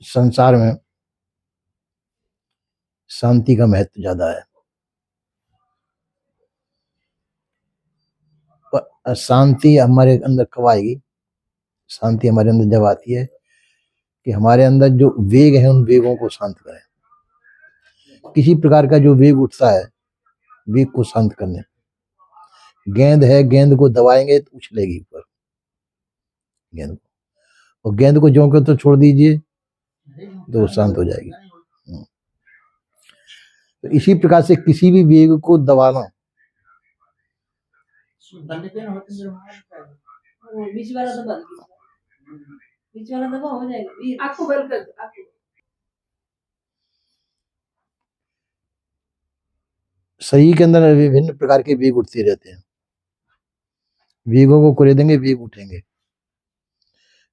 संसार में शांति का महत्व ज्यादा है। पर शांति हमारे अंदर कब आएगी? शांति हमारे अंदर जब आती है कि हमारे अंदर जो वेग है उन वेगों को शांत करें। किसी प्रकार का जो वेग उठता है, वेग को शांत करने। गेंद है, गेंद को दबाएंगे तो उछलेगी ऊपर गेंद को, और गेंद को ज्यों को तो छोड़ दीजिए तो वो शांत हो जाएगी। तो इसी प्रकार से किसी भी वेग को दबाना, शरीर के अंदर विभिन्न प्रकार के वेग उठते रहते हैं। वेगों को कुरेदेंगे देंगे, वेग उठेंगे।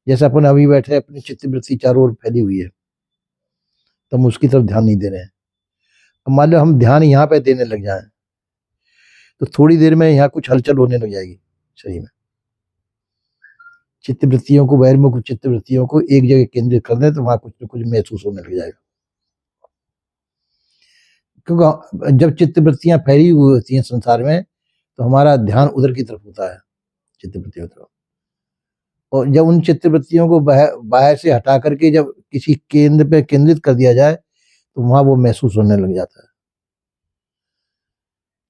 जैसे अपन अभी बैठे हैं, अपनी चित्तवृत्ति चारों ओर फैली हुई है, तो हम उसकी तरफ ध्यान नहीं दे रहे हैं। अब मान लो हम ध्यान यहाँ पे देने लग जाए तो थोड़ी देर में यहाँ कुछ हलचल होने लग जाएगी शरीर में। चित्तवृत्तियों को, बहिर्मुख चित्तवृत्तियों को एक जगह केंद्रित कर दें तो वहां कुछ न कुछ महसूस होने लग जाएगा। क्योंकि जब चित्तवृत्तियां फैली हुई होती हैं संसार में तो हमारा ध्यान उधर की तरफ होता है, चित्तवृत्तियों की तरफ। और जब उन चित्तवृत्तियों को बाहर से हटा करके जब किसी केंद्र पे केंद्रित कर दिया जाए तो वहां वो महसूस होने लग जाता है।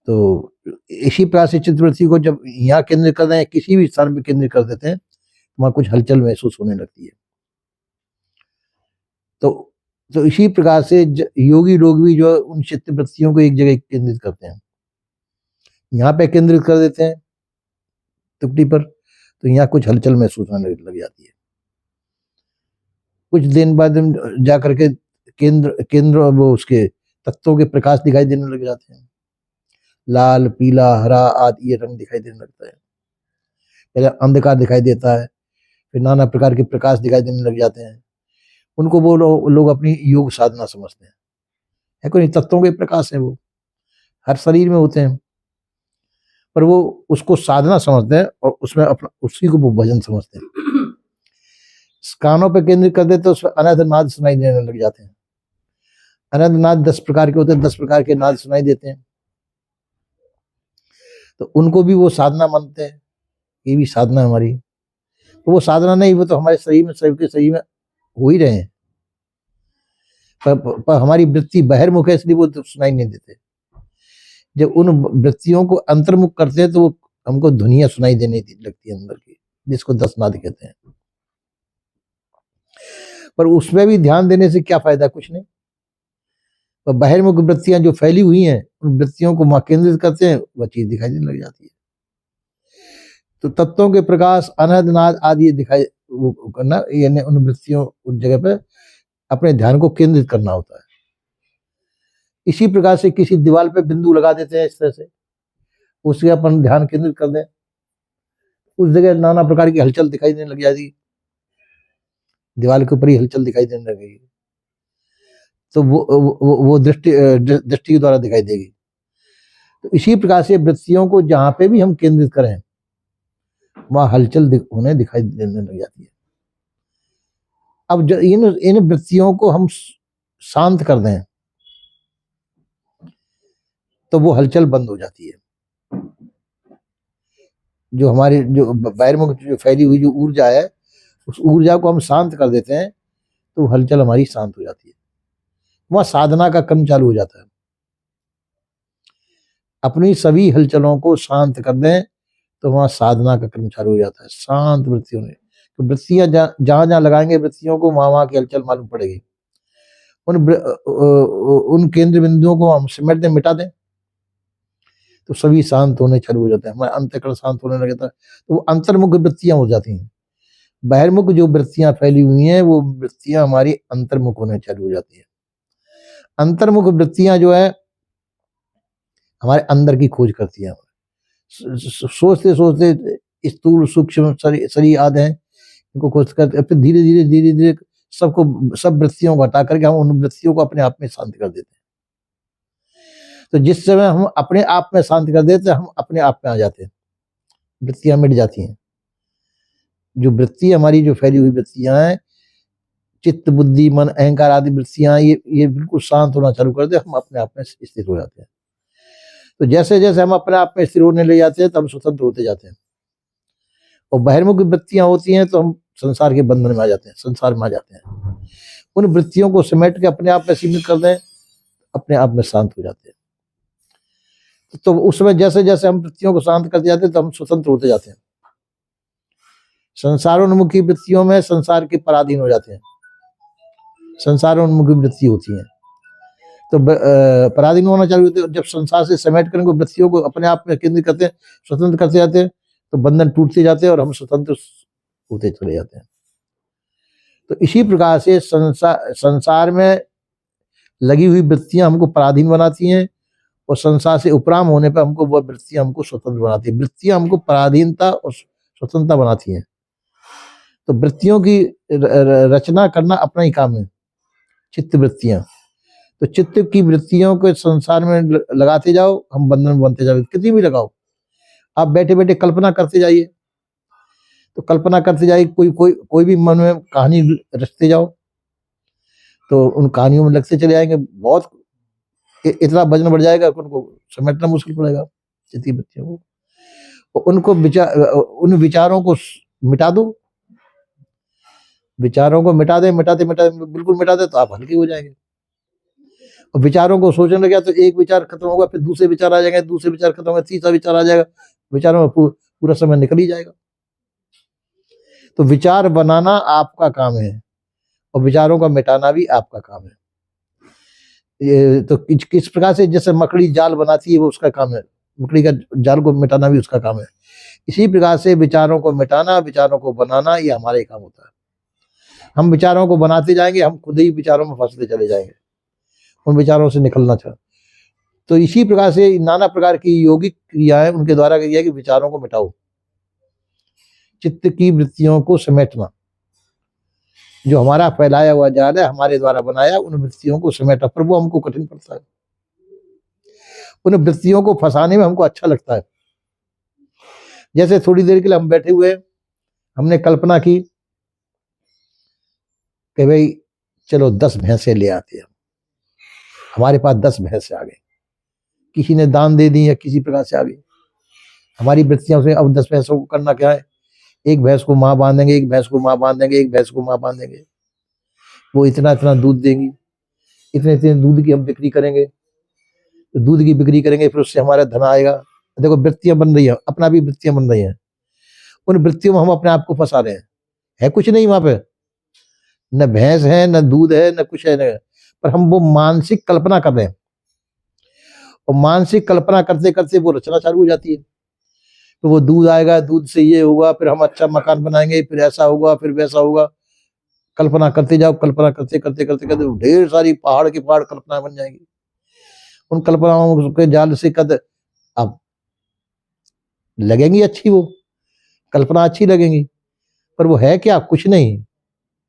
तो इसी प्रकार से चित्तवृत्ति को जब यहाँ केंद्रित कर दें, किसी भी स्थान पे केंद्रित कर देते हैं, तो वहां कुछ हलचल महसूस होने लगती है। तो इसी प्रकार से योगी लोग भी जो उन चित्तवृत्तियों को एक जगह केंद्रित करते हैं, यहाँ पे केंद्रित कर देते हैं तुकड़ी पर, तो यहाँ कुछ हलचल महसूस होने लग जाती है। कुछ दिन बाद जा करके केंद्र वो उसके तत्वों के प्रकाश दिखाई देने लग जाते हैं। लाल, पीला, हरा आदि ये रंग दिखाई देने लगता है। पहले अंधकार दिखाई देता है, फिर नाना प्रकार के प्रकाश दिखाई देने लग जाते हैं। उनको वो लोग अपनी योग साधना समझते हैं। है कोई तत्वों के प्रकाश है, वो हर शरीर में होते हैं, पर वो उसको साधना समझते हैं और उसमें अपना उसी को वो भजन समझते हैं। कानों पे केंद्रित कर देते तो उसमें अनंत नाद सुनाई देने लग जाते हैं। अनंत नाद 10 प्रकार के होते हैं, 10 प्रकार के नाद सुनाई देते हैं। तो उनको भी वो साधना मानते हैं, ये भी साधना हमारी। तो वो साधना नहीं, वो तो हमारे शरीर में, सबके शरीर में हो ही रहे हैं, पर हमारी वृत्ति बहिर्मुख है इसलिए वो तो सुनाई नहीं देते। जब उन वृत्तियों को अंतर्मुख करते हैं तो वो हमको ध्वनियां सुनाई देने लगती है अंदर की, जिसको 10 नाद कहते हैं। पर उसमें भी ध्यान देने से क्या फायदा? कुछ नहीं। पर बहिर्मुख वृत्तियां जो फैली हुई हैं, उन वृत्तियों को वहां केंद्रित करते हैं, वह चीज दिखाई देने लग जाती है। तो तत्वों के प्रकाश, अनहद नाद आदि दिखाई वो करना, यानी उन वृत्तियों उस जगह पे अपने ध्यान को केंद्रित करना होता है। इसी प्रकार से किसी दीवार पे बिंदु लगा देते हैं इस तरह से, उससे अपन ध्यान केंद्रित कर दें, उस जगह नाना प्रकार की हलचल दिखाई देने लग जाती, दीवार के ऊपर ही हलचल दिखाई देने लगेगी। तो वो दृष्टि के द्वारा दिखाई देगी। तो इसी प्रकार से वृत्तियों को जहां पे भी हम केंद्रित करें वहां हलचल होने दिखाई देने लग जाती है। अब इन वृत्तियों को हम शांत कर दें तो वो हलचल बंद हो जाती है। जो हमारी जो बहिर्मुख जो फैली हुई जो ऊर्जा है, उस ऊर्जा को हम शांत कर देते हैं तो हलचल हमारी शांत हो जाती है। वहां साधना का क्रम चालू हो जाता है। अपनी सभी हलचलों को शांत कर दें तो वहां साधना का क्रम चालू हो जाता है, शांत वृत्तियों में। तो वृत्तियां जहां जहां लगाएंगे वृत्तियों को, वहां वहां की हलचल मालूम पड़ेगी। उन केंद्र बिंदुओं को हम सिमट दें, मिटा दें, तो सभी शांत होने चालू हो जाते हैं, हमारा अंतःकरण शांत होने लगता है। तो वो अंतर्मुख वृत्तियां हो जाती हैं। बहिर्मुख जो वृत्तियां फैली हुई हैं वो वृत्तियां हमारी अंतर्मुख होने चालू हो जाती है। अंतर्मुख वृत्तियां जो है हमारे अंदर की खोज करती है। सोचते सोचते स्थूल सूक्ष्म शरीर आदि हैं, इनको खोज करते, फिर धीरे धीरे सब वृत्तियों को हटा करके हम उन वृत्तियों को अपने आप में शांत कर देते हैं। तो जिस समय हम अपने आप में शांत कर देते हैं, हम अपने आप में आ जाते हैं, वृत्तियां मिट जाती हैं। जो वृत्ति हमारी जो फैली हुई वृत्तियां हैं, चित्त बुद्धि मन अहंकार आदि वृत्तियां ये बिल्कुल शांत होना चालू कर दे, हम अपने आप में स्थिर हो जाते हैं। तो जैसे जैसे हम अपने आप में स्थिर होने ले जाते हैं तो हम स्वतंत्र होते जाते हैं। और बहिर्मुखी वृत्तियां होती हैं तो हम संसार के बंधन में आ जाते हैं, संसार में आ जाते हैं। उन वृत्तियों को समेट के अपने आप में सीमित कर दें, अपने आप में शांत हो जाते हैं। तो उस समय जैसे जैसे हम वृत्तियों को शांत करते जाते हैं तो हम स्वतंत्र होते जाते हैं। संसारोन्मुखी वृत्तियों में संसार के पराधीन हो जाते हैं, संसारोन्मुखी वृत्ति होती है तो पराधीन होना चालू होते हैं। जब संसार से समेट कर वृत्तियों को अपने आप में केंद्रित करते हैं, स्वतंत्र करते जाते हैं, तो बंधन टूटते जाते हैं और हम स्वतंत्र होते चले जाते हैं। तो इसी प्रकार से संसार में लगी हुई वृत्तियां हमको पराधीन बनाती हैं और संसार से उपराम होने पर हमको वह वृत्तियां हमको स्वतंत्र बनाती है। वृत्तियां हमको पराधीनता और स्वतंत्रता बनाती हैं। तो वृत्तियों की रचना करना अपना ही काम है, चित्त वृत्तियां। तो चित्त की वृत्तियों को संसार में लगाते जाओ, हम बंधन में बनते जाओ। कितनी भी लगाओ, आप बैठे बैठे कल्पना करते जाइए, तो कल्पना करते जाइए, कोई भी मन में कहानी रचते जाओ, तो उन कहानियों में लगते चले जाएंगे। बहुत इतना वजन बढ़ जाएगा कि उनको समेटना मुश्किल पड़ेगा चित्त की वृत्तियों को। उनको उन विचारों को मिटा दो, विचारों को मिटाते बिल्कुल मिटा दे तो आप हल्के हो जाएंगे। और विचारों को सोचने लगे तो एक विचार खत्म होगा, फिर दूसरे विचार आ जाएंगे, दूसरे विचार खत्म होगा, तीसरा विचार आ जाएगा, विचारों में पूरा समय निकल ही जाएगा। तो विचार बनाना आपका काम है और विचारों का मिटाना भी आपका काम है। ये तो किस प्रकार से जैसे मकड़ी जाल बनाती है वो उसका काम है, मकड़ी का जाल को मिटाना भी उसका काम है। इसी प्रकार से विचारों को मिटाना, विचारों को बनाना, ये हमारा ही काम होता है। हम विचारों को बनाते जाएंगे, हम खुद ही विचारों में फंसते चले जाएंगे, उन विचारों से निकलना चाहिए। तो इसी प्रकार से नाना प्रकार की योगिक क्रियाएं उनके द्वारा की है कि विचारों को मिटाओ, चित्त की वृत्तियों को समेटना। जो हमारा फैलाया हुआ जाल है, हमारे द्वारा बनाया, उन वृत्तियों को समेटा, पर वो हमको कठिन पड़ता है। उन वृत्तियों को फंसाने में हमको अच्छा लगता है। जैसे थोड़ी देर के लिए हम बैठे हुए, हमने कल्पना की कि भाई चलो 10 भैंसे ले आते हैं, हमारे पास 10 भैंसे आ गए, किसी ने दान दे दी या किसी प्रकार से आ गई हमारी वृत्तियों से। अब 10 भैंसों को करना क्या है, एक भैंस को माँ बांधेंगे, एक भैंस को माँ बांधेंगे, एक भैंस को माँ बांधेंगे, वो इतना इतना दूध देंगी, इतने इतने दूध की हम बिक्री करेंगे, तो दूध की बिक्री करेंगे, फिर उससे हमारा धन आएगा। देखो वृत्तियां बन रही है, अपना भी वृत्तियां बन रही हैं, उन वृत्तियों में हम अपने आप को फंसा रहे हैं। है कुछ नहीं वहां पे, न भैंस है, न दूध है, न कुछ है, न, पर हम वो मानसिक कल्पना कर रहे हैं। और मानसिक कल्पना करते करते वो रचना चालू हो जाती है। तो वो दूध आएगा, दूध से ये होगा, फिर हम अच्छा मकान बनाएंगे, फिर ऐसा होगा, फिर वैसा होगा। कल्पना करते जाओ, कल्पना करते करते करते करते ढेर सारी पहाड़ की पहाड़ कल्पना बन जाएगी। उन कल्पनाओं के जाल से कद अब लगेंगी अच्छी, वो कल्पना अच्छी लगेंगी, पर वो है क्या, कुछ नहीं।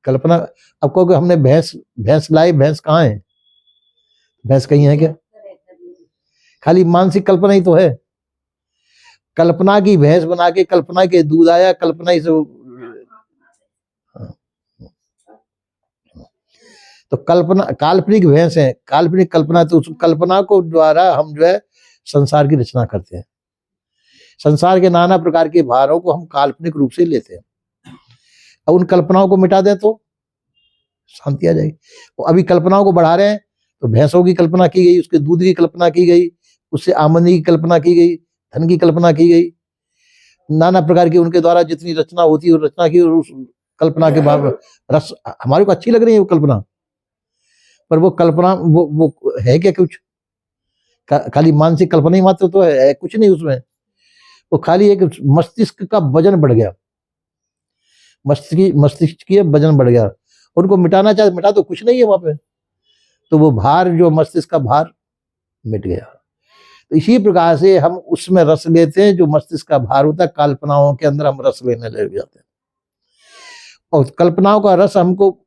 कल्पना, अब कहोगे हमने भैंस लाई, भैंस कहाँ है, भैंस कहीं है क्या, खाली मानसिक कल्पना ही तो है। कल्पना की भैंस बना के कल्पना के दूध आया, कल्पना ही से। तो कल्पना काल्पनिक भैंस है, काल्पनिक कल्पना, तो उस कल्पना को द्वारा हम जो है संसार की रचना करते हैं। संसार के नाना प्रकार के भारों को हम काल्पनिक रूप से लेते हैं। अब उन कल्पनाओं को मिटा दें तो शांति आ जाएगी। तो अभी कल्पनाओं को बढ़ा रहे हैं, तो भैंसों की कल्पना की गई, उसके दूध की कल्पना की गई, उससे आमदनी की कल्पना की गई, धन की कल्पना की गई, नाना प्रकार की उनके द्वारा जितनी रचना होती है रचना की। और उस कल्पना के बाद रस हमारे को अच्छी लग रही है वो कल्पना, पर वो कल्पना वो है क्या कुछ, खाली मानसिक कल्पना ही मात्र तो है कुछ नहीं उसमें। वो खाली एक मस्तिष्क का वजन बढ़ गया, मस्तिष्क की वजन बढ़ गया। उनको मिटाना चाहे मिटा तो कुछ नहीं है वहां पे, तो वो भार जो मस्तिष्क का भार मिट गया। तो इसी प्रकार से हम उसमें रस लेते हैं, जो मस्तिष्क का भार होता है, कल्पनाओं के अंदर हम रस लेने लग जाते हैं और कल्पनाओं का रस हमको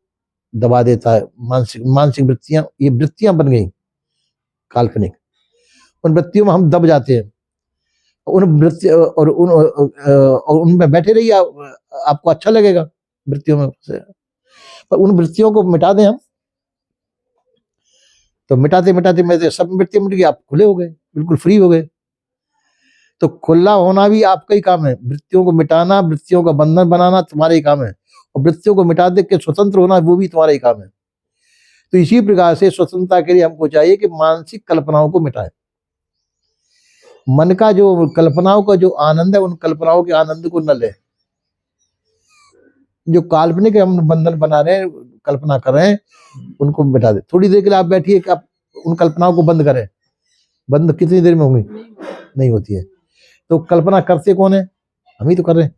दबा देता है। मानसिक वृत्तियां, ये वृत्तियां बन गई काल्पनिक, उन वृत्तियों में हम दब जाते हैं। उन वृत्ति और उनमें बैठे रहिए, आपको अच्छा लगेगा वृत्तियों में से, पर उन वृत्तियों को मिटा दें हम, तो मिटाते मिटाते मिटाते सब वृत्तियां मिट गई, आप खुले हो गए, बिल्कुल फ्री हो गए। तो खुला होना भी आपका ही काम है, वृत्तियों को मिटाना, वृत्तियों का बंधन बनाना तुम्हारा ही काम है, और वृत्तियों को मिटा दे के स्वतंत्र होना वो भी तुम्हारा ही काम है। तो इसी प्रकार से स्वतंत्रता के लिए हमको चाहिए कि मानसिक कल्पनाओं को मिटाएं। मन का जो कल्पनाओं का जो आनंद है, उन कल्पनाओं के आनंद को न ले। जो काल्पनिक हम बंधन बना रहे हैं, कल्पना कर रहे हैं, उनको मिटा दे। थोड़ी देर के लिए आप बैठिए कि आप उन कल्पनाओं को बंद करें, बंद कितनी देर में होंगी? नहीं होती है। तो कल्पना करते कौन है? हम ही तो कर रहे हैं।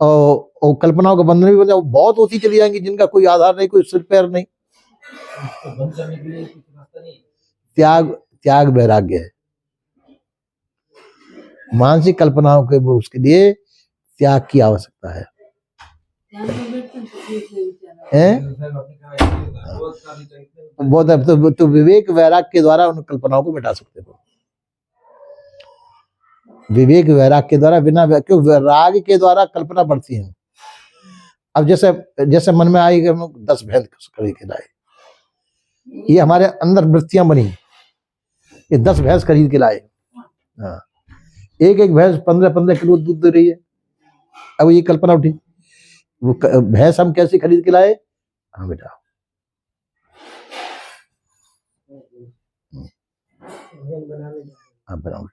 और कल्पनाओं का बंधन भी बहुत होती चली जाएंगी, जिनका कोई आधार नहीं, कोई सिर पैर नहीं। त्याग वैराग्य है। मानसिक कल्पनाओं के उसके लिए त्याग की आवश्यकता है। बहुत तो विवेक वैराग के द्वारा उन कल्पनाओं को मिटा सकते हो। विवेक वैराग के द्वारा, बिना क्यों वैराग के द्वारा कल्पना बढ़ती है। अब जैसे मन में आई कि हम 10 भैंस खरीद के लाए, ये हमारे अंदर वृत्तियां बनी, ये 10 भैंस खरीद के लाए। हाँ, एक भैंस 15-15 किलो दूध दे रही है। अब ये कल्पना उठी, वो भैंस हम कैसे खरीद के लाए? हाँ बेटा, हाँ बनाओ।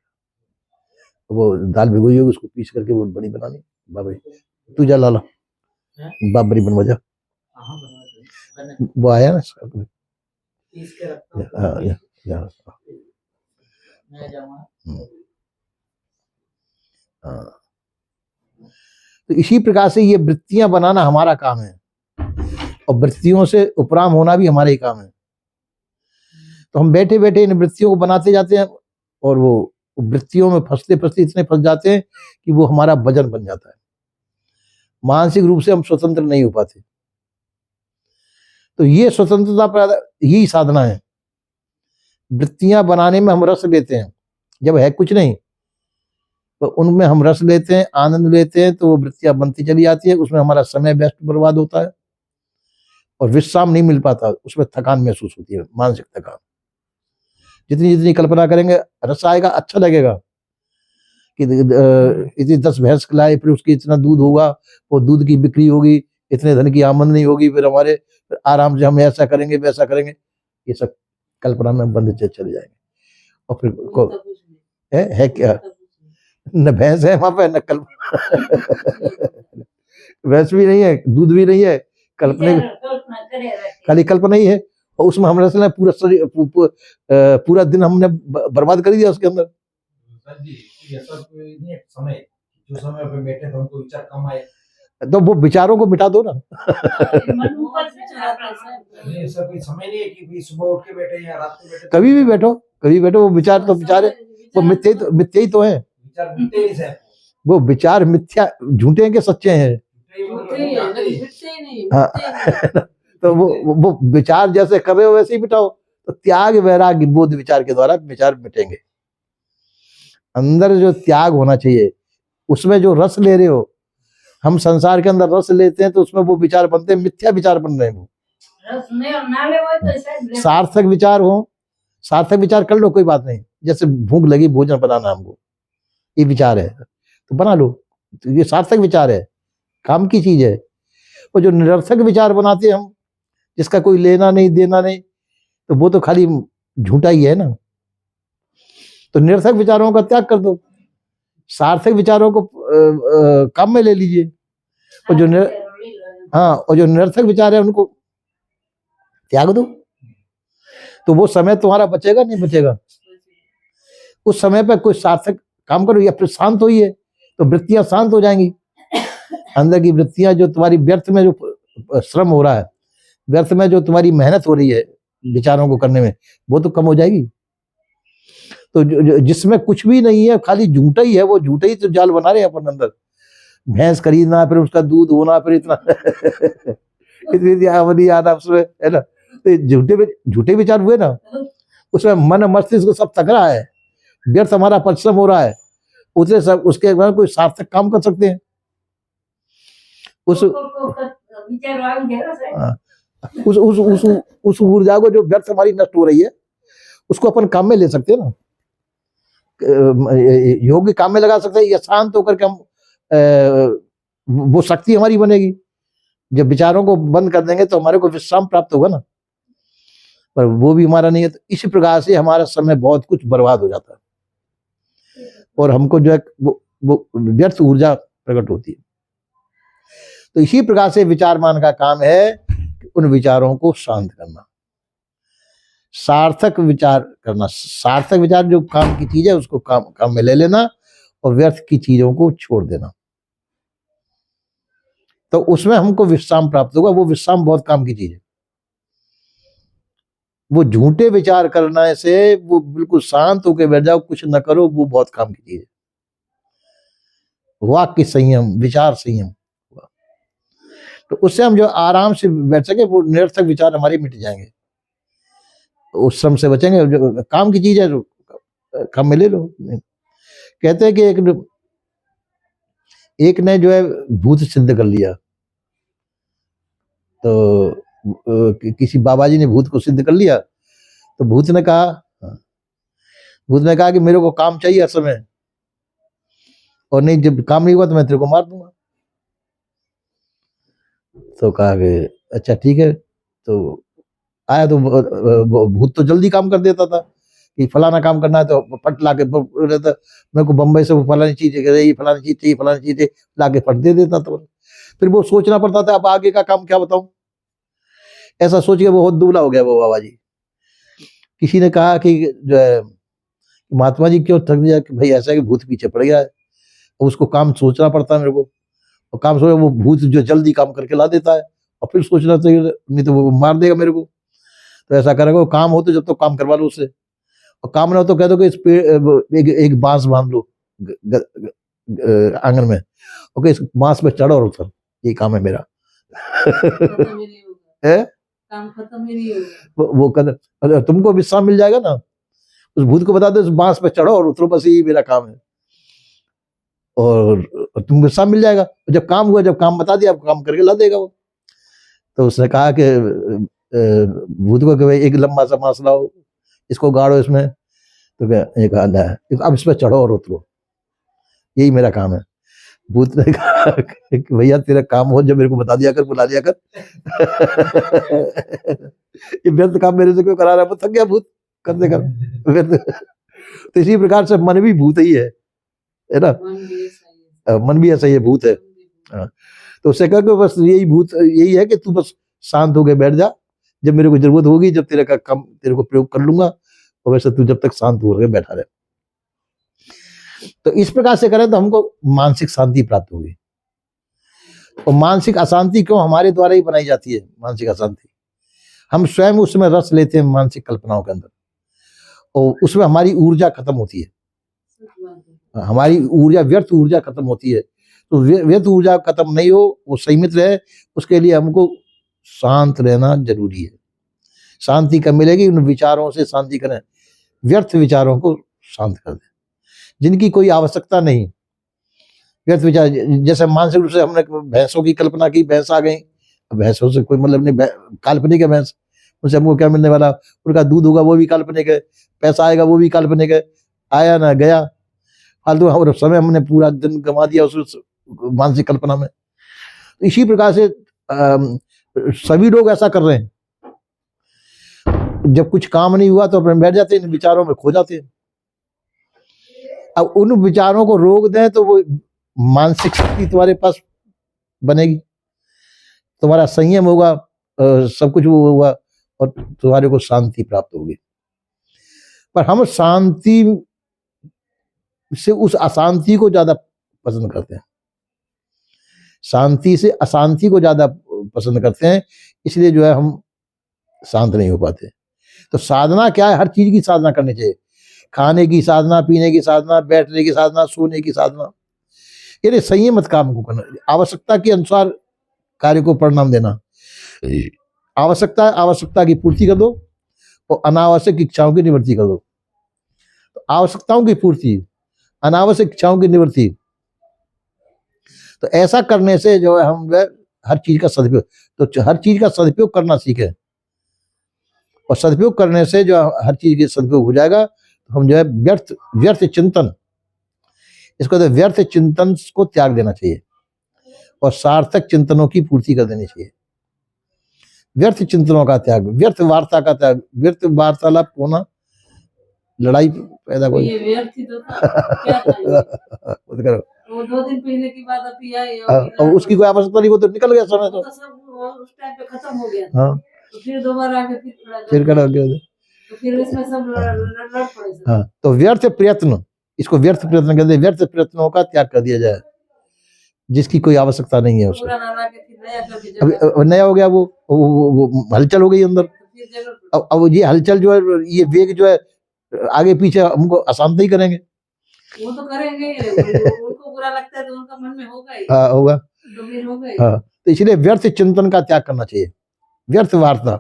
वो दाल भिगोई होगी, उसको पीस करके वो बड़ी बनानी। बाबरी तू जा लाला, बाबरी बनवा जा। वो आया ना, तो इसी प्रकार से ये वृत्तियां बनाना हमारा काम है, और वृत्तियों से उपराम होना भी हमारा ही काम है। तो हम बैठे बैठे इन वृत्तियों को बनाते जाते हैं, और वो वृत्तियों में फंसते फंसते इतने फंस जाते हैं कि वो हमारा वजन बन जाता है। मानसिक रूप से हम स्वतंत्र नहीं हो पाते। तो ये स्वतंत्रता पर यही साधना है। वृत्तियां बनाने में हम रस लेते हैं, जब है कुछ नहीं तो उनमें हम रस लेते हैं, आनंद लेते हैं, तो वो वृत्तियां बनती चली जाती है। उसमें हमारा समय व्यस्त बर्बाद होता है, और विश्राम नहीं मिल पाता, उसमें थकान महसूस होती है, मानसिक थकान। जितनी जितनी कल्पना करेंगे रस आएगा, अच्छा लगेगा कि इतनी 10 भैंस लाए, फिर उसकी इतना दूध होगा, वो दूध की बिक्री होगी, इतने धन की आमदनी होगी, फिर हमारे आराम से हम ऐसा करेंगे वैसा करेंगे। ये सब कल्पना में बंद चले जाएंगे। और फिर को है क्या, न भैंस है वहां पे, न भैंस भी नहीं है, दूध भी नहीं है, खाली कल्पना ही है। और उसमें हम रस लें, पूरा शरीर पूरा दिन हमने बर्बाद कर दिया उसके अंदर। समय जो समय पे बैठे थे उनको विचार कम आए, तो वो विचारों को मिटा दो ना। ऐसा कोई समय नहीं है कि सुबह उठ के बैठे या रात को बैठे, कभी भी बैठो, कभी बैठो। वो विचार तो विचार है, वो मिथ्या ही तो है। वो विचार मिथ्या, झूठे हैं कि सच्चे हैं? हाँ। तो वो विचार जैसे कर रहे हो वैसे ही मिटाओ। तो त्याग वैराग्य बोध विचार के द्वारा विचार मिटेंगे। अंदर जो त्याग होना चाहिए, उसमें जो रस ले रहे हो, हम संसार के अंदर रस लेते हैं तो उसमें वो विचार बनते हैं, मिथ्या विचार बन रहे हैं। वो सार्थक विचार हो, सार्थक विचार कर लो, कोई बात नहीं। जैसे भूख लगी, भोजन बनाना हमको, ये विचार है तो बना लो, तो ये सार्थक विचार है, काम की चीज है। और जो निरर्थक विचार बनाते हैं हम, जिसका कोई लेना नहीं देना नहीं, तो वो तो खाली झूठा ही है ना। तो निरर्थक विचारों का त्याग कर दो, सार्थक विचारों को काम में ले लीजिए। और जो और जो निरर्थक विचार है उनको त्याग दो। तो वो समय तुम्हारा बचेगा नहीं बचेगा? उस समय पर कोई सार्थक काम करो, या फिर शांत होइए, तो वृत्तियां शांत हो जाएंगी। अंदर की वृत्तियां, जो तुम्हारी व्यर्थ में जो श्रम हो रहा है, व्यर्थ में जो तुम्हारी मेहनत हो रही है विचारों को करने में, वो तो कम हो जाएगी। तो जिसमें कुछ भी नहीं है, खाली झूठा ही है, वो झूठा ही तो जाल बना रहे हैं अपन अंदर। भैंस खरीदना, फिर उसका दूध होना, फिर इतना इतनी आमदनी आना उसमें, है ना। तो झूठे विचार हुए ना, उसमें मन मस्तिष्क सब थक रहा है, व्यर्थ हमारा परिश्रम हो रहा है। उतने सब उसके बाद कोई सार्थक काम कर सकते हैं। उस हाँ, उस ऊर्जा को जो व्यर्थ हमारी नष्ट हो रही है उसको अपन काम में ले सकते हैं ना, योग्य काम में लगा सकते हैं, या शांत होकर के हम वो शक्ति हमारी बनेगी। जब विचारों को बंद कर देंगे तो हमारे को विश्राम प्राप्त होगा ना, पर वो भी हमारा नहीं है। तो इसी प्रकार से हमारा समय बहुत कुछ बर्बाद हो जाता है और हमको जो है वो व्यर्थ ऊर्जा प्रकट होती है। तो इसी प्रकार से विचारमान का काम है कि उन विचारों को शांत करना, सार्थक विचार करना। सार्थक विचार जो काम की चीज है उसको काम में ले लेना और व्यर्थ की चीजों को छोड़ देना, तो उसमें हमको विश्राम प्राप्त होगा। वो विश्राम बहुत काम की चीज है। वो झूठे विचार करने से वो बिल्कुल शांत होकर बैठ जाओ, कुछ न करो, वो बहुत काम की चीज है। वाक्य संयम, विचार संयम, तो उससे हम जो आराम से बैठ सके, वो निरर्थक विचार हमारे मिट जाएंगे, उस श्रम से बचेंगे। जो काम की चीज है तो काम में ले लो। कहते हैं कि एक ने जो है भूत सिद्ध कर लिया, तो किसी बाबा जी ने भूत को सिद्ध कर लिया, तो भूत ने कहा कि मेरे को काम चाहिए हर समय, और नहीं, जब काम नहीं हुआ तो मैं तेरे को मार दूंगा। तो कहा कि अच्छा ठीक है। तो आया तो भूत तो जल्दी काम कर देता था कि फलाना काम करना है तो फट ला के रहता, मेरे को बम्बई से वो फलानी चीज चाहिए, फलानी चीज चाहिए, फलानी चीज चाहिए, ला के फट दे देता था। फिर वो सोचना पड़ता था अब आगे का काम क्या बताऊं। ऐसा सोच के बहुत दुबला हो गया वो बाबा जी। किसी ने कहा कि जो है महात्मा जी क्यों थक गया, कि भाई ऐसा है कि भूत पीछे पड़ गया है, उसको काम सोचना पड़ता है मेरे को, और काम सोचा वो भूत जो जल्दी काम करके ला देता है, और फिर सोचना चाहिए, नहीं तो वो मार देगा मेरे को। तो ऐसा करेगा, काम हो तो जब तक काम करवा लो उससे, और काम ना हो तो कह दो कि इस पेड़ एक बांस बांध लो आंगन में, ओके, इस बांस पे चढ़ो और उतर, ये काम है मेरा। काम खत्म ही नहीं होगा। वो कहते तुमको विश्राम मिल जाएगा ना, उस भूत को बता दो इस बांस पे चढ़ो और उतरो, बस यही मेरा काम है, और तुम विश्राम मिल जाएगा। जब काम हुआ, जब काम बता दिया, काम करके ला देगा वो। तो उसने कहा कि भूत को कि भाई एक लंबा सा बांस लाओ, इसको गाड़ो इसमें, तो क्या एक आधा है, अब इस पर चढ़ो और उतरो, यही मेरा काम है। भूत ने कहा कि भैया तेरा काम हो जब मेरे को बता दिया कर, बुला दिया कर। ये व्यर्थ काम मेरे से क्यों करा रहा है, थक गया भूत करते कर। तो इसी प्रकार से मन भी भूत ही है ना, मन भी ऐसा ही है, भूत है। तो उससे कह बस यही भूत यही है कि तू बस शांत होकर बैठ जा, जब मेरे को जरूरत होगी, जब तेरे का काम तेरे को प्रयोग कर लूंगा, और वैसे तू जब तक शांत होकर बैठा रहे। तो इस प्रकार से करें तो हमको मानसिक शांति प्राप्त होगी। और मानसिक अशांति क्यों हमारे द्वारा ही बनाई जाती है? मानसिक अशांति हम स्वयं उसमें रस लेते हैं, मानसिक कल्पनाओं के अंदर, और उसमें हमारी ऊर्जा खत्म होती है, हमारी ऊर्जा व्यर्थ ऊर्जा खत्म होती है। तो व्यर्थ ऊर्जा खत्म नहीं हो, वो संयमित रहे, उसके लिए हमको शांत रहना जरूरी है। शांति कब मिलेगी? उन विचारों से शांति करें, व्यर्थ विचारों को शांत कर दें, जिनकी कोई आवश्यकता नहीं। व्यर्थ विचार, जैसे मानसिक रूप से हमने भैंसों की कल्पना की, भैंस आ गई, भैंसों से कोई मतलब नहीं, काल्पनिक है भैंस, उनसे हमको क्या मिलने वाला? उनका दूध होगा वो भी काल्पनिक है, पैसा आएगा वो भी काल्पनिक है, आया ना गया, फालतू और समय हमने पूरा दिन गंवा दिया उस मानसिक कल्पना में। तो इसी प्रकार से सभी लोग ऐसा कर रहे हैं, जब कुछ काम नहीं हुआ तो अपने बैठ जाते हैं, इन विचारों में खो जाते हैं। अब उन विचारों को रोक दें तो वो मानसिक शक्ति तुम्हारे पास बनेगी, तुम्हारा संयम होगा, सब कुछ वो होगा, और तुम्हारे को शांति प्राप्त होगी। पर हम शांति से उस अशांति को ज्यादा पसंद करते हैं, शांति से अशांति को ज्यादा पसंद करते हैं, इसलिए जो है हम शांत नहीं हो पाते। तो साधना क्या है? हर चीज की साधना करनी चाहिए, खाने की साधना, पीने की साधना, बैठने की साधना, सोने की साधना, यानी संयमित काम को करना, आवश्यकता के अनुसार कार्य को परिणाम देना। आवश्यकता की पूर्ति कर दो और अनावश्यक इच्छाओं की निवृत्ति कर दो। तो आवश्यकताओं की पूर्ति, अनावश्यक इच्छाओं की निवृत्ति, तो ऐसा करने से जो है हम हर चीज का सदुपयोग, तो हर चीज का सदुपयोग करना सीखे, और सदुपयोग करने से जो हर चीज के सदुपयोग हो जाएगा, तो हम जो है व्यर्थ व्यर्थ चिंतन, इसको तो व्यर्थ चिंतन को त्याग देना चाहिए और सार्थक चिंतनों की पूर्ति कर देनी चाहिए। व्यर्थ चिंतनों का त्याग, व्यर्थ वार्ता का त्याग, व्यर्थ वार्तालाप होना लड़ाई पैदा कोई ये व्यर्थ ही तो था, क्या था ये? वो 2 दिन पहले की बात अभी आई और उसकी कोई आवश्यकता नहीं, वो तो निकल गया समय, तो सब उस टाइम पे खत्म हो गया। हाँ, तो फिर दोबारा आके फिर खड़ा हो गया, तो फिर इसमें सब लड़ पड़े सब। हाँ, तो व्यर्थ प्रयत्न, इसको व्यर्थ प्रयत्न कहते हैं। व्यर्थ प्रयत्नों का त्याग कर दिया जाए, जिसकी कोई आवश्यकता नहीं है उसको। अब नया हो गया, वो हलचल हो गई अंदर। अब ये हलचल जो है, ये वेग जो है, आगे पीछे हमको अशांत ही करेंगे। वो तो करेंगे, उनको बुरा लगता है तो उनका मन में होगा ही। हाँ, होगा। हाँ, तो इसलिए व्यर्थ चिंतन का त्याग करना चाहिए। व्यर्थ वार्ता,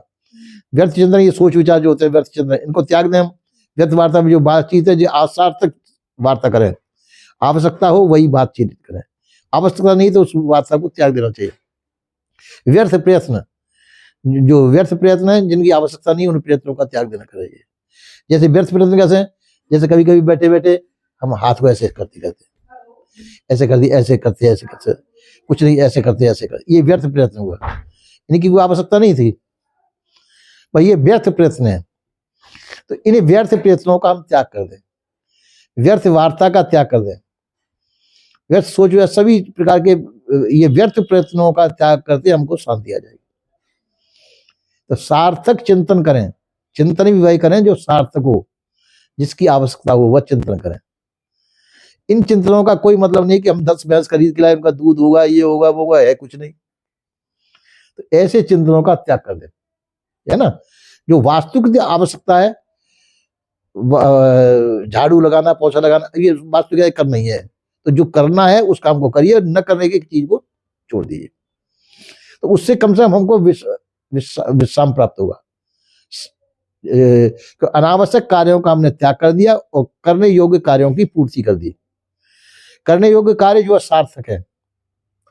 व्यर्थ चिंतन, ये सोच विचार जो होते हैं व्यर्थ चिंतन, इनको त्याग दें हम। व्यर्थ वार्ता में जो बातचीत है, जो आसार्थक वार्ता करें, आवश्यकता हो वही बातचीत करें, आवश्यकता नहीं तो उस वार्ता को त्याग देना चाहिए। व्यर्थ प्रयत्न, जो व्यर्थ प्रयत्न है, जिनकी आवश्यकता नहीं, उन प्रयत्नों का त्याग देना चाहिए। जैसे व्यर्थ प्रयत्न कैसे हैं, जैसे कभी कभी बैठे बैठे हम हाथ को ऐसे करते करते, ऐसे कर दिए, ऐसे करते, ऐसे करते, कुछ नहीं, ऐसे करते, ऐसे करते, ये व्यर्थ प्रयत्न हुआ, इनकी कोई आवश्यकता नहीं थी, भाई ये व्यर्थ प्रयत्न है। तो इन्हें व्यर्थ प्रयत्नों का हम त्याग कर दें, व्यर्थ वार्ता का त्याग कर दें, व्यर्थ सोच, सभी प्रकार के ये व्यर्थ प्रयत्नों का त्याग करते हमको शांति आ जाएगी। तो सार्थक चिंतन करें, चिंतन भी वही करें जो सार्थक हो, जिसकी आवश्यकता हो वह चिंतन करें। इन चिंतनों का कोई मतलब नहीं कि हम 10 भैंस खरीद के लाए, उनका दूध होगा, ये होगा, वो होगा, है कुछ नहीं। तो ऐसे चिंतनों का त्याग कर दे, है ना। जो वास्तविक आवश्यकता है, झाड़ू लगाना, पोछा लगाना, ये वास्तविक करना ही है, तो जो करना है उस काम को करिए, न करने की चीज को छोड़ दीजिए। तो उससे कम से कम हमको विश्राम प्राप्त होगा। तो अनावश्यक कार्यों का हमने त्याग कर दिया और करने योग्य कार्यों की पूर्ति कर दी। करने योग्य कार्य जो सार्थक है,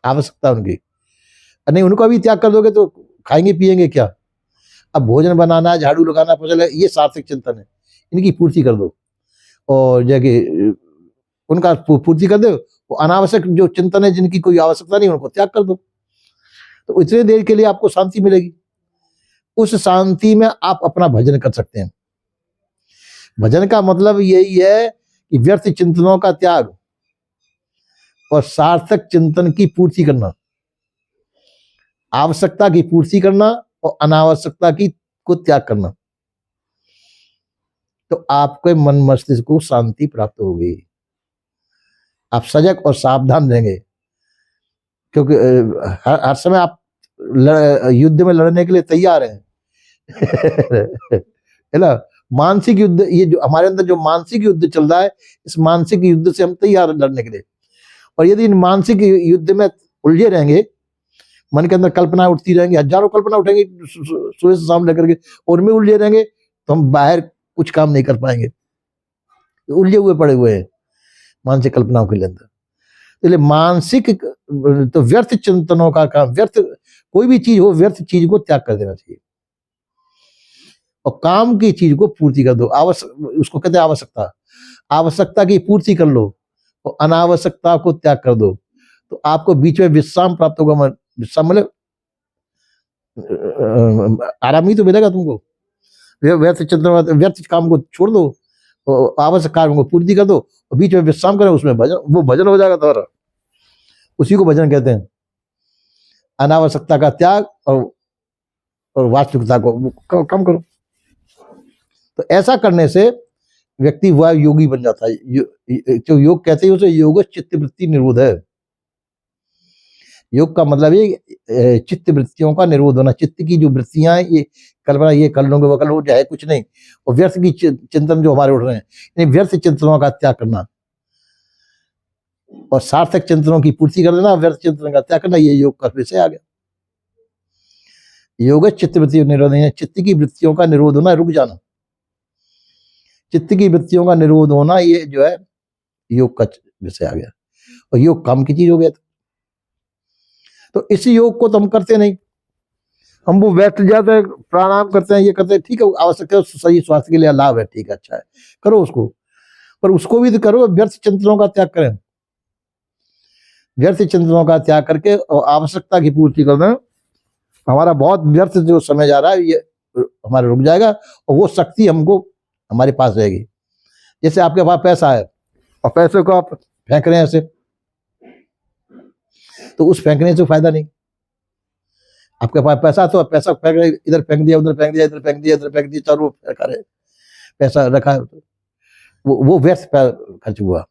आवश्यकता उनकी नहीं, उनको अभी त्याग कर दोगे तो खाएंगे पिएंगे क्या। अब भोजन बनाना, झाड़ू लगाना, पोछा, ये सार्थक चिंतन है, इनकी पूर्ति कर दो, और जगह उनका पूर्ति कर दो। वो अनावश्यक जो चिंतन है, जिनकी कोई आवश्यकता नहीं, उनको त्याग कर दो। तो इतने देर के लिए आपको शांति मिलेगी। उस शांति में आप अपना भजन कर सकते हैं। भजन का मतलब यही है कि व्यर्थ चिंतनों का त्याग और सार्थक चिंतन की पूर्ति करना, आवश्यकता की पूर्ति करना और अनावश्यकता की को त्याग करना। तो आपके मन मस्तिष्क को शांति प्राप्त होगी, आप सजग और सावधान रहेंगे, क्योंकि हर समय आप युद्ध में लड़ने के लिए तैयार हैं। है ना। मानसिक युद्ध, ये जो हमारे अंदर जो मानसिक युद्ध चल रहा है, इस मानसिक युद्ध से हम तैयार लड़ने के लिए। और यदि इन मानसिक युद्ध में उलझे रहेंगे, मन के अंदर कल्पना उठती रहेंगी, हजारों कल्पना उठेंगी सुबह से शाम लेकर के, और में उलझे रहेंगे, तो हम बाहर कुछ काम नहीं कर पाएंगे, उलझे हुए पड़े हुए हैं मानसिक कल्पनाओं के अंदर। इसलिए मानसिक, तो व्यर्थ चिंतनों का काम, व्यर्थ कोई भी चीज हो, व्यर्थ चीज को त्याग कर देना चाहिए और काम की चीज को पूर्ति कर दो। उसको कहते हैं आवश्यकता, आवश्यकता की पूर्ति कर लो और अनावश्यकता को त्याग कर दो, तो आपको बीच में विश्राम प्राप्त होगा। विश्राम मतलब आराम ही तो मिलेगा तुमको। व्यर्थ चिंतन, व्यर्थ काम को छोड़ दो और आवश्यक कार्यों को पूर्ति कर दो और बीच में विश्राम करो, उसमें भजन, वो भजन हो जाएगा तुम्हारा। उसी को भजन कहते हैं, अनावश्यकता का त्याग और वास्तविकता को कम करो। तो ऐसा करने से व्यक्ति वह योगी बन जाता है। जो योग कहते हैं उसे योग चित्त वृत्ति निरोध है। योग का मतलब ये चित्त वृत्तियों का निरोध होना। चित्त की जो वृत्तियां हैं, ये कल्पना, ये कर लूंगे, वो कर लूंगे, है कुछ नहीं, और व्यर्थ की चिंतन जो हमारे उठ रहे हैं, इन व्यर्थ चिंतनों का त्याग करना और सार्थक चिंतनों की पूर्ति कर देना, व्यर्थ चिंतन का त्याग करना, ये योग का विषय आ गया। योग चित्त वृत्ति निरोध है, चित्त की वृत्तियों का निरोध होना, रुक जाना, चित्त की वृत्तियों का निरोध होना, ये जो है योग का विषय आ गया। और योग काम की चीज हो गया। तो इस योग को तो हम करते नहीं, हम वो बैठ जाते हैं, प्राणायाम करते हैं, ये करते हैं, ठीक है, आवश्यक है, सही स्वास्थ्य के लिए लाभ है, ठीक है, अच्छा है, करो उसको, पर उसको भी तो करो, व्यर्थ चिंतनों का त्याग करें, व्यर्थ चिंतनों का त्याग करके और आवश्यकता की पूर्ति कर दें। हमारा बहुत व्यर्थ जो समय जा रहा है ये हमारा रुक जाएगा और वो शक्ति हमको हमारे पास रहेगी। जैसे आपके पास पैसा है और पैसे को आप फेंक रहे हैं ऐसे, तो उस फेंकने से फायदा नहीं। आपके पास पैसा तो पैसा फेंक रहे, इधर फेंक दिया, उधर फेंक दिया, इधर फेंक दिया, इधर फेंक दिया, चारों फेंका रहे, पैसा रखा है, वो व्यर्थ खर्च हुआ।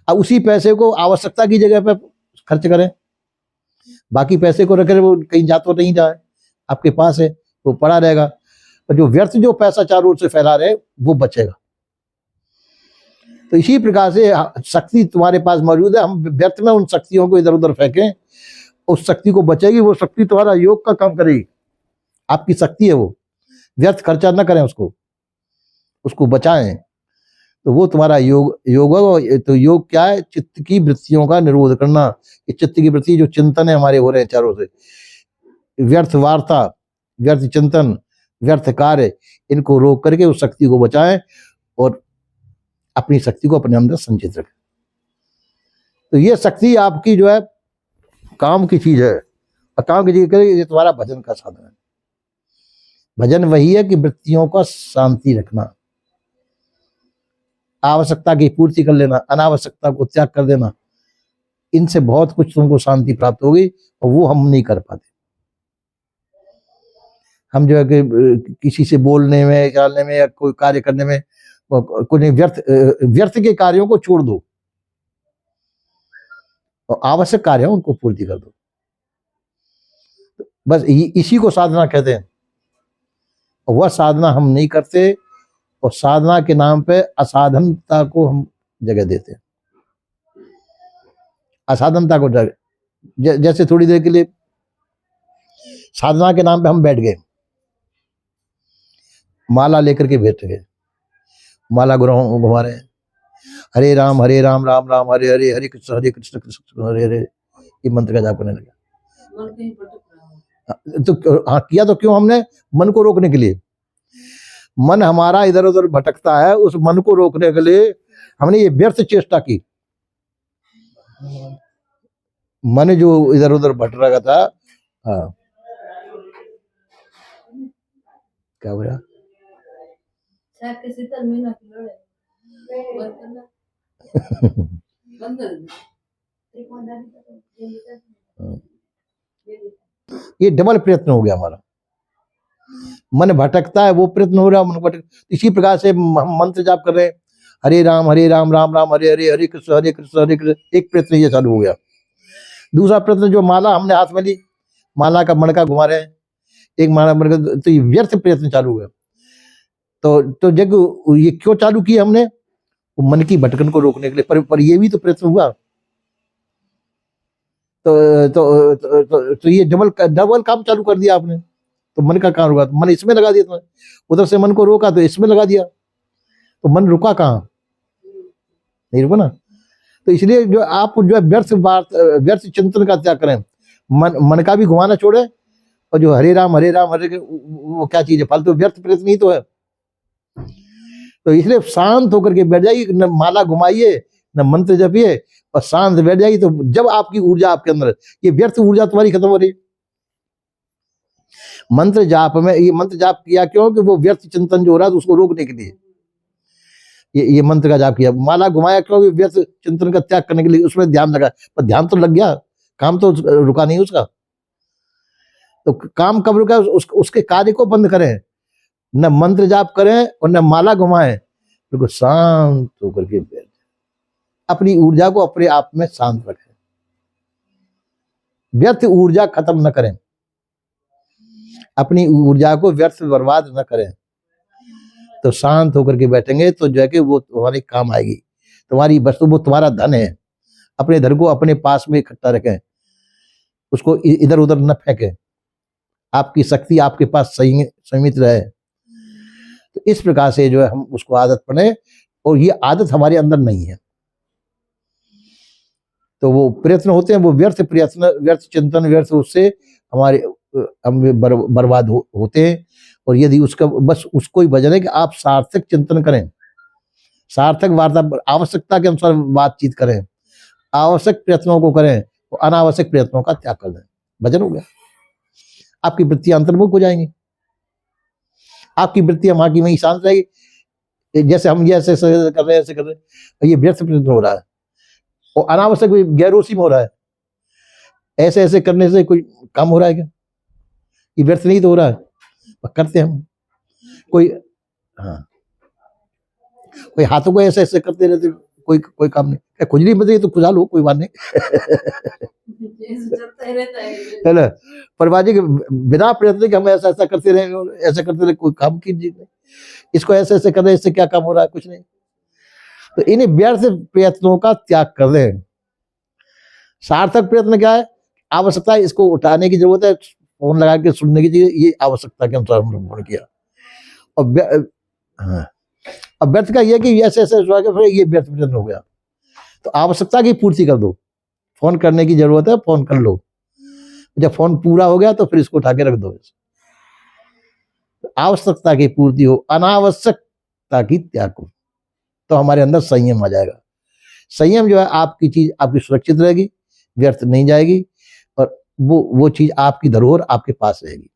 अब उसी पैसे को आवश्यकता की जगह पे खर्च करें, बाकी पैसे को रखें, वो कहीं जा तो नहीं जाए, आपके पास है, वो पड़ा रहेगा, और जो व्यर्थ जो पैसा चारों ओर से फैला रहे वो बचेगा। तो इसी प्रकार से शक्ति तुम्हारे पास मौजूद है, हम व्यर्थ में उन शक्तियों को इधर उधर फेंकें, उस शक्ति को बचेगी, वो शक्ति तुम्हारा योग का काम करेगी, आपकी शक्ति है वो, व्यर्थ खर्चा न करें उसको बचाएं, तो वो तुम्हारा योग होगा। तो योग क्या है? चित्त की वृत्तियों का निरोध करना। ये चित्त की वृत्ति जो चिंतन है हमारे हो रहे हैं चारों से, व्यर्थ वार्ता, व्यर्थ चिंतन, व्यर्थ कार्य, इनको रोक करके उस शक्ति को बचाएं और अपनी शक्ति को अपने अंदर संचित रखें। तो ये शक्ति आपकी जो है काम की चीज है, और काम की चीज करेगी, ये तुम्हारा भजन का साधन है। भजन वही है कि वृत्तियों का शांति रखना, आवश्यकता की पूर्ति कर लेना, अनावश्यकता को त्याग कर देना, इनसे बहुत कुछ तुमको शांति प्राप्त होगी, और वो हम नहीं कर पाते। हम जो है कि किसी से बोलने में, चालने में या कोई कार्य करने में कोई व्यर्थ के कार्यों को छोड़ दो और आवश्यक कार्य उनको पूर्ति कर दो, बस इसी को साधना कहते हैं। और वह साधना हम नहीं करते, और साधना के नाम पे असाधनता को हम जगह देते हैं, असाधनता को जगह। जैसे थोड़ी देर के लिए साधना के नाम पे हम बैठ गए, माला लेकर के बैठ गए, माला घुमा रहे हैं, हरे राम राम राम हरे हरे, हरे कृष्ण कृष्ण कृष्ण हरे हरे, ये मंत्र का जाप करने लगा। तो हाँ, किया तो क्यों हमने? मन को रोकने के लिए। मन हमारा इधर उधर भटकता है, उस मन को रोकने के लिए हमने ये व्यर्थ चेष्टा की। मन जो इधर उधर भटक रहा था, हाँ, क्या हो रहा? ये डबल प्रयत्न हो गया हमारा, मन भटकता है, वो प्रयत्न हो रहा है, मन भटक। इसी प्रकार से हम मंत्र जाप कर रहे हैं, हरे राम राम राम हरे हरे, हरे कृष्ण हरे कृष्ण, एक प्रयत्न ये चालू हो गया। दूसरा प्रयत्न जो माला हमने हाथ में ली, माला का मणका घुमा रहे हैं, एक माला मणका, तो ये व्यर्थ प्रयत्न चालू हो गया। तो जब ये क्यों चालू किया हमने? मन की भटकन को रोकने के लिए, पर ये भी तो प्रयत्न हुआ। तो ये डबल काम चालू कर दिया आपने। तो मन का कहाँ रुका? तो मन इसमें लगा दिया, तुमने उधर से मन को रोका तो इसमें लगा दिया, तो मन रुका कहाँ? नहीं रुका ना। तो इसलिए जो आप जो है व्यर्थ चिंतन का त्याग करें, मन का भी घुमाना छोड़े, और जो हरे राम हरे वो क्या चीज है? फालतू व्यर्थ प्रयत्न ही तो है। तो इसलिए शांत होकर के बैठ जाइए, न माला घुमाइए न मंत्र जपिए, और शांत बैठ जाइए। तो जब आपकी ऊर्जा आपके अंदर, ये व्यर्थ ऊर्जा तुम्हारी खत्म हो रही है। मंत्र जाप में ये मंत्र जाप किया क्यों? कि वो व्यर्थ चिंतन जो हो रहा है उसको रोकने के लिए ये मंत्र का जाप किया। माला घुमाया क्यों? व्यर्थ चिंतन का त्याग करने के लिए, उसमें ध्यान लगा, पर ध्यान तो लग गया, काम तो रुका नहीं उसका। तो काम कब रुका? उसके कार्य को बंद करें, न मंत्र जाप करें और न माला घुमाएं, बिल्कुल शांत होकर के बैठ, अपनी ऊर्जा को अपने आप में शांत रखें, व्यर्थ ऊर्जा खत्म न करें, अपनी ऊर्जा को व्यर्थ बर्बाद न करें। तो शांत होकर के बैठेंगे तो जो है कि वो तुम्हारे काम आएगी, तुम्हारी वस्तु, वो तुम्हारा धन है। अपने धन को अपने पास में इकट्ठा रखें, उसको इधर उधर न फेंकें, आपकी शक्ति आपके पास सीमित रहे। तो इस प्रकार से जो है हम उसको आदत बने, और ये आदत हमारे अंदर नहीं है। तो वो प्रयत्न होते हैं, वो व्यर्थ प्रयत्न, व्यर्थ चिंतन, व्यर्थ उससे हमारे हम बर्बाद होते हैं। और यदि उसका बस उसको ही भजन है कि आप सार्थक चिंतन करें, सार्थक वार्ता, आवश्यकता के अनुसार बातचीत करें, आवश्यक प्रयत्नों को करें, तो अनावश्यक प्रयत्नों का त्याग कर दें, भजन हो गया। आपकी वृत्तियां अंतर्मुख हो जाएंगी, आपकी वृत्तियां वहां की वहीं शांत रहेगी। जैसे हम ये ऐसे कर रहे हैं, ऐसे कर रहे हैं, ये व्यर्थ प्रयत्न हो रहा है और अनावश्यक गैरोसी में हो रहा है। ऐसे ऐसे करने से कोई काम हो रहा है क्या? ये व्यर्थ नहीं तो हो रहा है, करते हम। कोई हाँ, कोई हाथों को ऐसे ऐसे करते रहते, कोई काम नहीं। क्या खुजली बदली तो खुजा लो, कोई बात नहीं। चलता ही रहता है ना? परवाजी के बिना प्रयत्न के हम ऐसा ऐसा करते रहे, ऐसा करते रहे, कोई काम कीजिए नहीं। इसको ऐसे ऐसे कर रहे, इससे क्या काम हो रहा है? कुछ नहीं। तो इन्हें व्यर्थ प्रयत्नों का त्याग कर दें। सार्थक प्रयत्न क्या है? आवश्यकता है, इसको उठाने की जरूरत है, फोन लगा के सुनने की चीज, ये आवश्यकता के अनुसार हमने फोन किया। और हाँ, अब व्यर्थ का ये कि ऐसे ऐसे ये व्यर्थ प्रयत्न हो गया। तो आवश्यकता की पूर्ति कर दो, फोन करने की जरूरत है, फोन कर लो। जब फोन पूरा हो गया तो फिर इसको उठा के रख दो। तो आवश्यकता की पूर्ति हो, अनावश्यकता की त्याग हो, तो हमारे अंदर संयम आ जाएगा। संयम जो है, आपकी चीज आपकी सुरक्षित रहेगी, व्यर्थ नहीं जाएगी, और वो चीज आपकी धरोहर आपके पास रहेगी।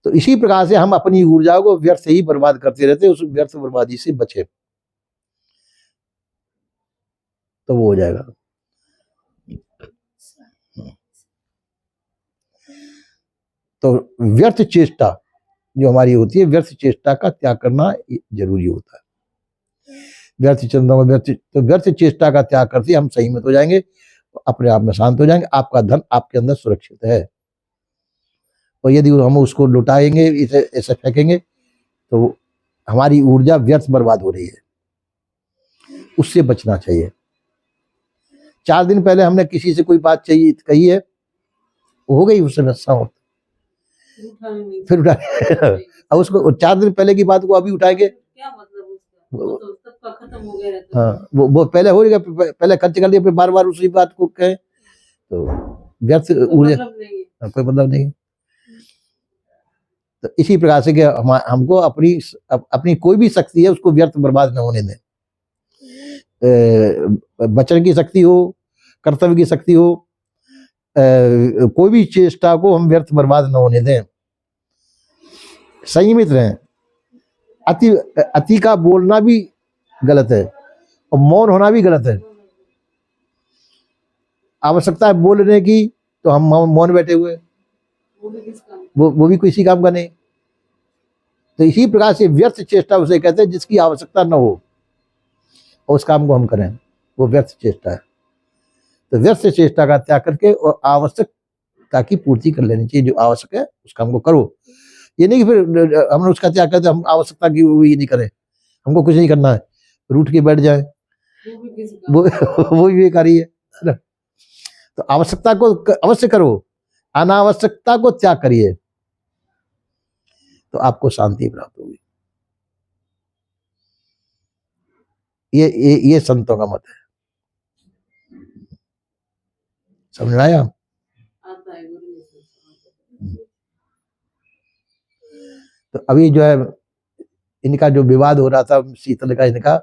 तो इसी प्रकार से हम अपनी ऊर्जा को व्यर्थ ही बर्बाद करते रहते, उस व्यर्थ बर्बादी से बचे तो वो हो जाएगा। तो व्यर्थ चेष्टा जो हमारी होती है, व्यर्थ चेष्टा का त्याग करना जरूरी होता है। व्यर्थ चिंतन, व्यर्थ चेष्टा का त्याग करते हम संयमित हो जाएंगे, अपने आप में शांत हो जाएंगे। आपका धन आपके अंदर सुरक्षित है। और यदि हम उसको लुटाएंगे, इसे ऐसे फेंकेंगे, तो हमारी ऊर्जा व्यर्थ बर्बाद हो रही है, उससे बचना चाहिए। 4 दिन पहले हमने किसी से कोई बात चाहिए कही है, हो गई उससे नशा हो, फिर उठा अब उसको 4 दिन पहले की बात को अभी उठाएंगे, क्या मतलब उसका? वो तो तब का खत्म हो गया रहता। हाँ, वो पहले हो गया, पहले खर्च कर लिया, फिर बार बार उसी बात को कहे तो व्यर्थ ऊर्जा, कोई मतलब नहीं। तो इसी प्रकार से कि हमको अपनी कोई भी शक्ति है उसको व्यर्थ बर्बाद न होने दें। वचन की शक्ति हो, कर्तव्य की शक्ति हो, कोई भी चेष्टा को हम व्यर्थ बर्बाद न होने दें। संयमित रहें। अति का बोलना भी गलत है और मौन होना भी गलत है। आवश्यकता है बोलने की तो हम मौन बैठे हुए, वो भी किसी काम का नहीं। तो इसी प्रकार से व्यर्थ चेष्टा उसे कहते हैं जिसकी आवश्यकता न हो और उस काम को हम करें, वो व्यर्थ चेष्टा है। तो व्यर्थ चेष्टा का त्याग करके और आवश्यकता की पूर्ति कर लेनी चाहिए। जो आवश्यक है उस काम को करो। ये नहीं कि फिर हमने उसका त्याग करते हम आवश्यकता की ये नहीं करें, हमको कुछ नहीं करना है, रूठ के बैठ जाए, वो भी बेकारी है ना। तो आवश्यकता को अवश्य करो, अनावश्यकता को त्याग करिए, तो आपको शांति प्राप्त होगी। ये संतों का मत है। समझ में आया? तो अभी जो है इनका जो विवाद हो रहा था शीतल का, इनका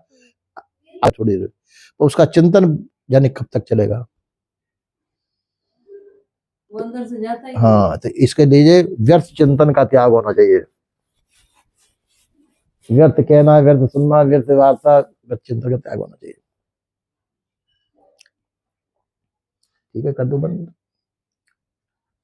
छोड़ी तो उसका चिंतन जाने कब तक चलेगा। वो अंदर से जाता ही हाँ, तो इसके लिए व्यर्थ चिंतन का त्याग होना चाहिए। व्यर्थ कहना, व्यर्थ सुनना, व्यर्थ वार्ता, व्यर्थ चिंतन का त्याग होना चाहिए। ठीक है, कर दो बंद।